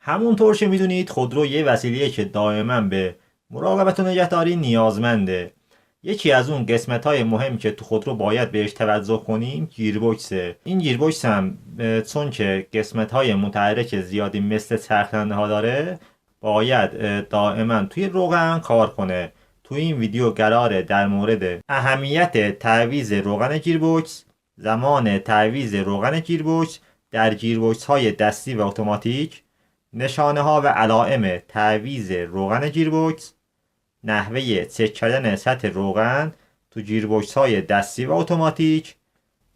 همونطور که میدونید خودرو یه وسیله که دائما به مراقبت و نگهداری نیازمنده. یکی از اون قسمت‌های مهم که تو خودرو باید بهش توجه کنیم گیربکسه. این گیربکس هم چون که قسمت‌های متحرک زیادی مثل چرخدنده‌ها داره باید دائما توی روغن کار کنه. تو این ویدیو قراره در مورد اهمیت تعویض روغن گیربکس، زمان تعویض روغن گیربکس در گیربکس‌های دستی و اتوماتیک، نشانه ها و علائم تعویض روغن گیربکس، نحوه چک کردن سطح روغن تو گیربکس های دستی و اتوماتیک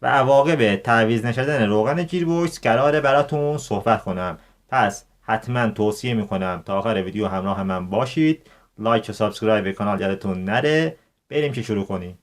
و عواقب تعویض نشدن روغن گیربکس قراره براتون صحبت کنم. پس حتما توصیه میکنم تا آخر ویدیو همراه من باشید. لایک و سابسکرایب به کانال یادتون نره. بریم که شروع کنیم.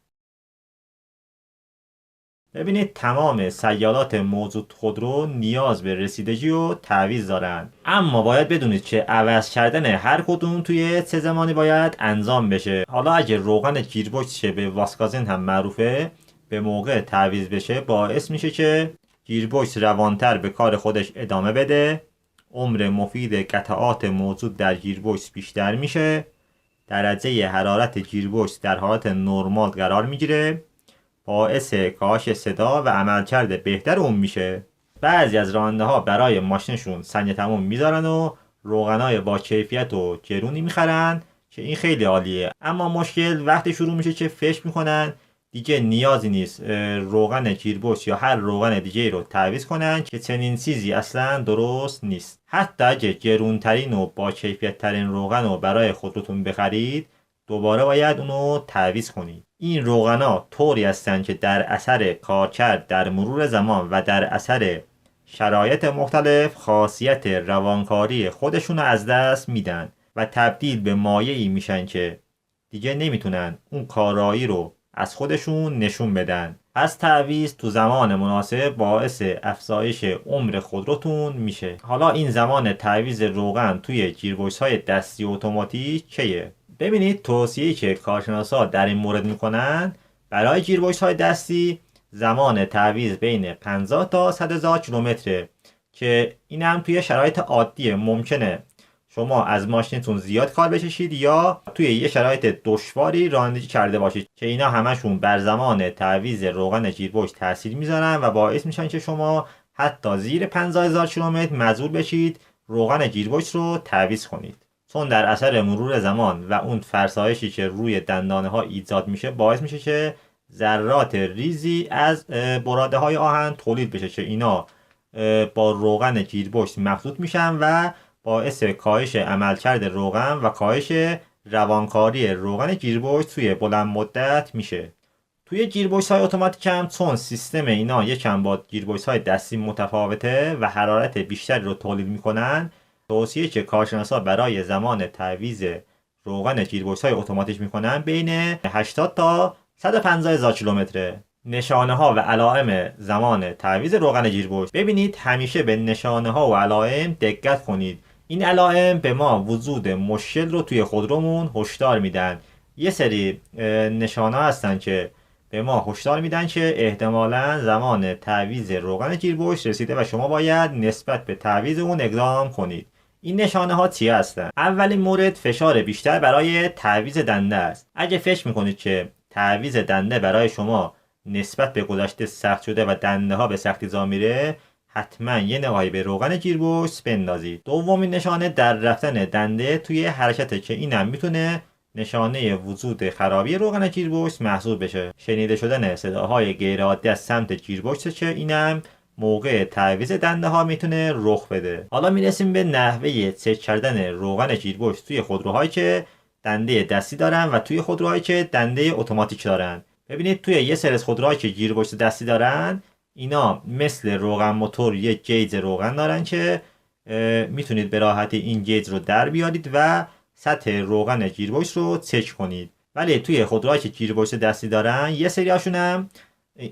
ببینید تمام سیارات موجود خودرو نیاز به رسیدگی و تعویض دارند، اما باید بدونید که عوض کردن هر کدوم توی چه زمانی باید انجام بشه. حالا اگه روغن گیربکس که به واسکازین هم معروفه به موقع تعویض بشه باعث میشه که گیربکس روانتر به کار خودش ادامه بده، عمر مفید قطعات موجود در گیربکس بیشتر میشه، درجه حرارت گیربکس در حالت نرمال قرار میگیره، باعث کاهش صدا و عملکرد بهتر اون میشه. بعضی از راننده ها برای ماشینشون سنگ تموم میذارن و روغنای با کیفیت و گرونی میخرن که این خیلی عالیه، اما مشکل وقتی شروع میشه که فکر میکنن دیگه نیازی نیست روغن گیربکس یا هر روغن دیگه رو تعویض کنن که چنین چیزی اصلا درست نیست. حتی اگه گرونترین و با کیفیت ترین روغن رو برای خودتون بخرید دوباره باید اونو تعویض کنید. این روغنا طوری هستند که در اثر کارکرد در مرور زمان و در اثر شرایط مختلف خاصیت روانکاری خودشون رو از دست میدن و تبدیل به مایعی میشن که دیگه نمیتونن اون کارایی رو از خودشون نشون بدن. از تعویض تو زمان مناسب باعث افزایش عمر خودروتون میشه. حالا این زمان تعویض روغن توی گیربکس های دستی اتوماتیک چیه؟ ببینید توصیه‌ای که کارشناسا در این مورد میکنن برای گیربکس های دستی زمان تعویض بین 50 تا 100,000 کیلومتره که این هم توی شرایط عادی ممکنه شما از ماشینتون زیاد کار بکشید یا توی یه شرایط دشواری رانندگی کرده باشید که اینا همشون بر زمان تعویض روغن گیربکس تاثیر میذارن و باعث میشن که شما حتی زیر 50,000 کیلومتر مجبور بشید روغن گیربکس رو تعویض کنید، چون در اثر مرور زمان و اون فرسایشی که روی دندانه ها ایجاد میشه باعث میشه که ذرات ریزی از براده های آهن تولید بشه که اینا با روغن گیربکس مخلوط میشن و باعث کاهش عملکرد روغن و کاهش روانکاری روغن گیربکس توی بلند مدت میشه. توی گیربکس های اتوماتیک هم چون سیستم اینا یکم با گیربکس های دستی متفاوته و حرارت بیشتری رو تولید میکنن، توصیه که کارشناسا برای زمان تعویض روغن گیربکس های اتوماتیک میکنن بین 80 تا 150,000 کیلومتره. نشانه ها و علائم زمان تعویض روغن گیربکس. ببینید همیشه به نشانه ها و علائم دقت کنید. این علائم به ما وجود مشکل رو توی خودرومون هشدار میدن. یه سری نشانه هستن که به ما هشدار میدن که احتمالاً زمان تعویض روغن گیربکس رسیده و شما باید نسبت به تعویض اون اقدام کنید. این نشانه ها چی هستن؟ اولین مورد فشار بیشتر برای تعویض دنده است. اگه فکر میکنید که تعویض دنده برای شما نسبت به گذشته سخت شده و دنده ها به سختی جا میره، حتما یه نگاهی به روغن گیربکس بندازید. دومین نشانه در رفتن دنده توی حرکته که اینم میتونه نشانه وجود خرابی روغن گیربکس محسوب بشه. شنیده شدن صداهای غیرعادی از سمت گیربکس که اینم موقع تعویض دنده ها میتونه رخ بده. حالا میرسیم به نحوه چک کردن روغن گیربکس توی خودروهایی که دنده دستی دارن و توی خودروهایی که دنده اتوماتیک دارن. ببینید توی یه سری از خودروهایی که گیربکس دستی دارن اینا مثل روغن موتور یک گیج روغن دارن که میتونید به راحتی این گیج رو در بیارید و سطح روغن گیربکس رو چک کنید. ولی توی خودروهایی که گیربکس دستی دارن یه سری هاشون هم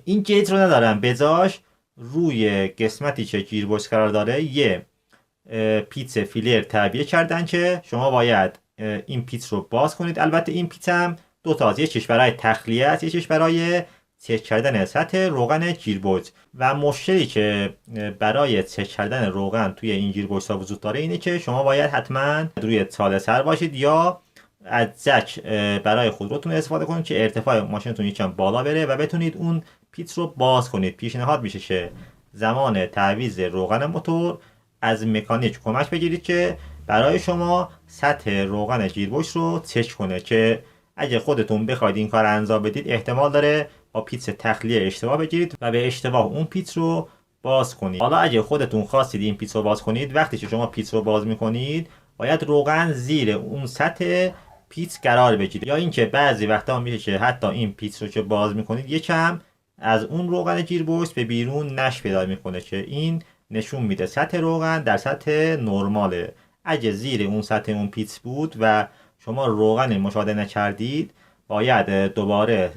این گیج رو ندارن، بجاش روی قسمتی که گیربکس قرار داره یه پیچ فیلر تعبیه کردن که شما باید این پیچ رو باز کنید. البته این پیچ هم دو تا، یه چش برای تخلیه است، یه چش برای چک کردن سطح روغن گیربکس. و مشکلی که برای چک کردن روغن توی این گیربکس ها وجود داره اینه که شما باید حتما روی چاله سر باشید یا از جک برای خودروتون استفاده کنید که ارتفاع ماشینتون یکم بالا بره و بتونید اون پیت رو باز کنید. پیشنهاد میشه که زمان تعویض روغن موتور از مکانیک کمک بگیرید که برای شما سطح روغن گیربکس رو چک کنه، که اگه خودتون بخواید این کار انجام بدید احتمال داره با پیت تخلیه اشتباه بگیرید و به اشتباه اون پیت رو باز کنید. حالا اگه خودتون خواستید این پیت رو باز کنید، وقتی که شما پیت رو باز میکنید باید روغن زیر اون سطح پیت قرار بگیره، یا اینکه بعضی وقتا میشه که حتی این پیت رو که باز میکنید یکم از اون روغن گیربکس به بیرون نش پیدا میکنه، که این نشون میده سطح روغن در سطح نرماله. اگه زیر اون سطح اون پیت بود و شما روغن مشاهده نکردید باید دوباره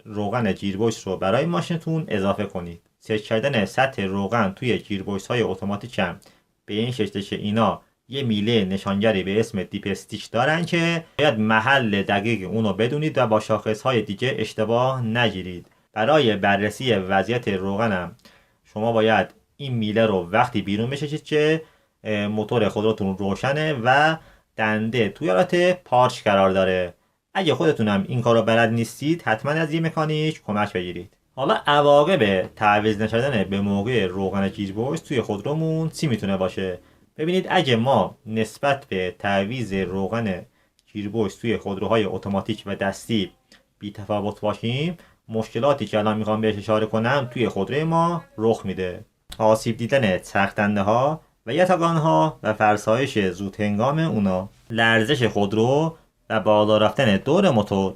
روغن گیربکس رو برای ماشینتون اضافه کنید. چک کردن سطح روغن توی گیربکس های اتوماتیک هم به این شکله که اینا یه میله نشانگری به اسم دیپ استیچ دارن که باید محل دقیق اونو بدونید و با شاخص های دیگه اشتباه نگیرید. برای بررسی وضعیت روغنم شما باید این میله رو وقتی بیرون بکشید که موتور خودروتون روشنه و دنده توی حالت پارچ قرار داره. اگه خودتونم این کارو بلد نیستید حتما از یه مکانیک کمک بگیرید. حالا عواقب تعویض نکردن به موقع روغن گیربکس توی خودرومون چی میتونه باشه؟ ببینید، اگه ما نسبت به تعویض روغن گیربکس توی خودروهای اتوماتیک و دستی بی تفاوت باشیم، مشکلاتی که الان میخوام بهش اشاره کنم توی خودروی ما رخ میده. آسیب دیدن چرخدنده ها و یتاگان ها و فرسایش زود هنگام اونا، لرزش خودرو و بالا رفتن دور موتور،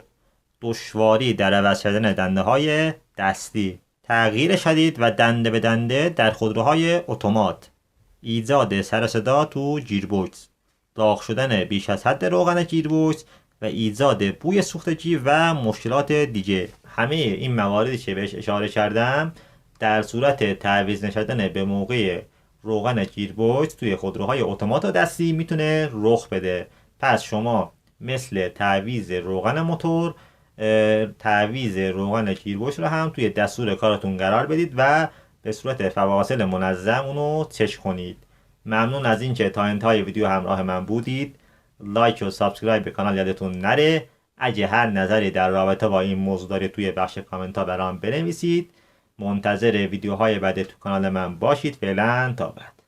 دشواری در عوض کردن دنده های دستی، تغییر شدید و دنده به دنده در خودروهای اتومات، ایجاد سر و صدا تو گیربکس، داغ شدن بیش از حد روغن گیربکس و ایجاد بوی سوختگی و مشکلات دیگه. همه این مواردی که بهش اشاره کردم در صورت تعویض نکردن به موقع روغن گیربکس توی خودروهای اتومات و دستی میتونه رخ بده. پس شما مثل تعویض روغن موتور، تعویض روغن گیربکس رو هم توی دستور کارتون قرار بدید و به صورت فواصل منظم اونو چک کنید. ممنون از این که تا انتهای ویدیو همراه من بودید. لایک و سابسکرایب به کانال یادتون نره. اگه هر نظری در رابطه با این موضوع دارید توی بخش کامنت ها برام بنویسید. منتظر ویدیوهای بعد تو کانال من باشید. فعلا تا بعد.